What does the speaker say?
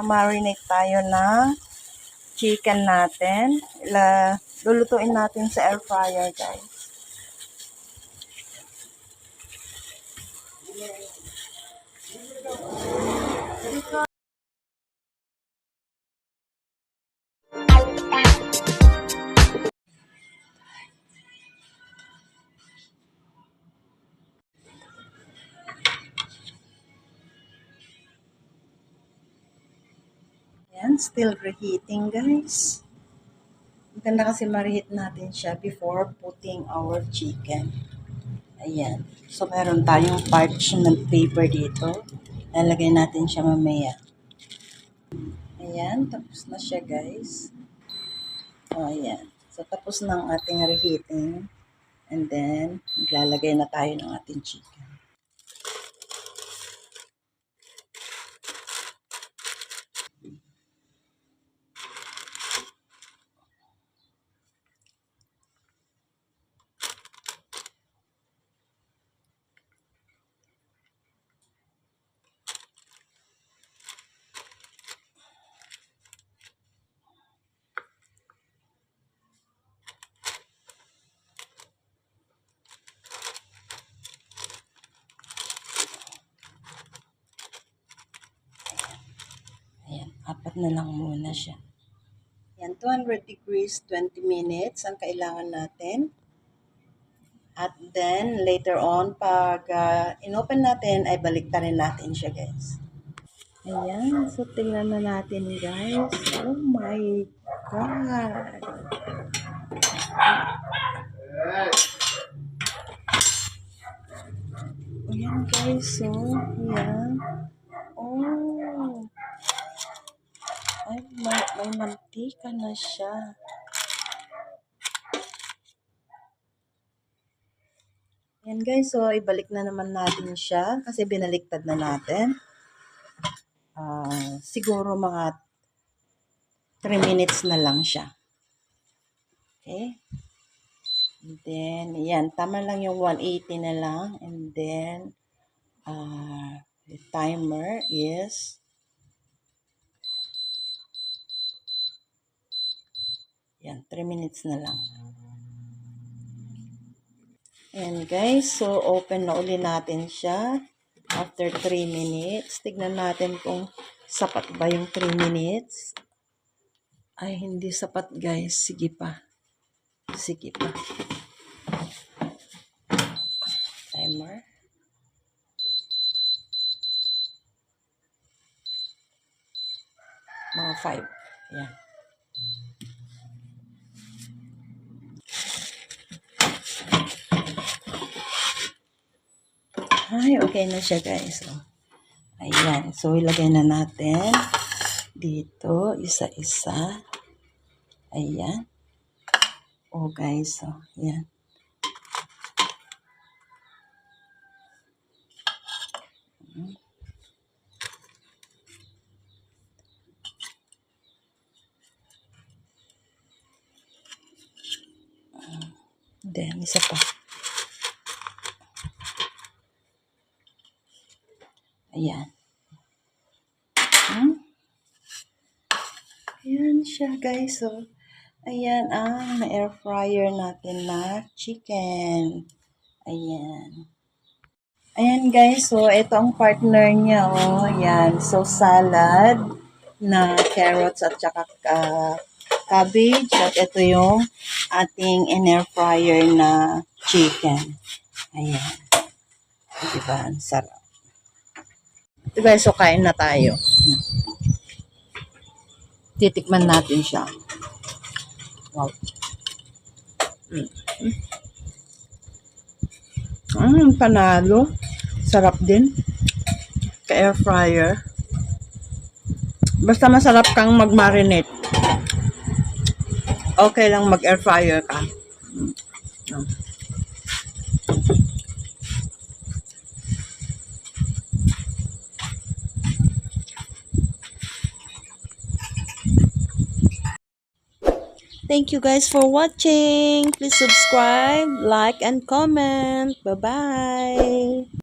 Marinate tayo ng chicken natin. Lulutuin natin sa air fryer, guys. Ayan, still reheating, guys. Maganda kasi ma-reheat natin siya before putting our chicken. Ayan. So, meron tayong parchment paper dito. Lalagay natin siya mamaya. Ayan, tapos na siya, guys. O, ayan. So, tapos na ang ating reheating. And then, maglalagay na tayo ng ating chicken. Ayan, 4 na lang muna siya. Ayan, 200 degrees, 20 minutes ang kailangan natin. At then, later on, pag inopen natin, ay baliktarin natin siya, guys. Ayan, so tingnan na natin, guys. Oh my God! Ayan, guys, so, ayan. Oh! Ay, may mantika na siya. Ayan, guys, so ibalik na naman natin siya kasi binaliktad na natin. Siguro mga 3 minutes na lang siya. Okay? And then, ayan, tama lang yung 180 na lang. And then, the timer is yan, 3 minutes na lang. Ayan, guys, so open na uli natin siya after 3 minutes. Tignan natin kung sapat ba yung 3 minutes. Ay, hindi sapat, guys. Sige pa. Sige pa. Timer. Mga 5. Ayan. Ay, okay na siya, guys. Oh. Ayan. So, ilagay na natin dito, isa-isa. Ayan. Oh, guys. Oh, ayan. Then, isa pa. Ayan. Ayan siya, guys. So, ayan ang air fryer natin na chicken. Ayan. Ayan, guys. So, ito ang partner niya. Oh, ayan. So, salad na carrots at saka cabbage. At ito yung ating in-air fryer na chicken. Ayan. Diba? Ang sarap. Ito, guys. So, kain na tayo. Ayan. Titikman natin siya. Wow. Panalo. Sarap din. Ka-air fryer. Basta masarap kang mag-marinate. Okay lang mag-air fryer ka. Thank you guys for watching. Please subscribe, like, and comment. Bye-bye.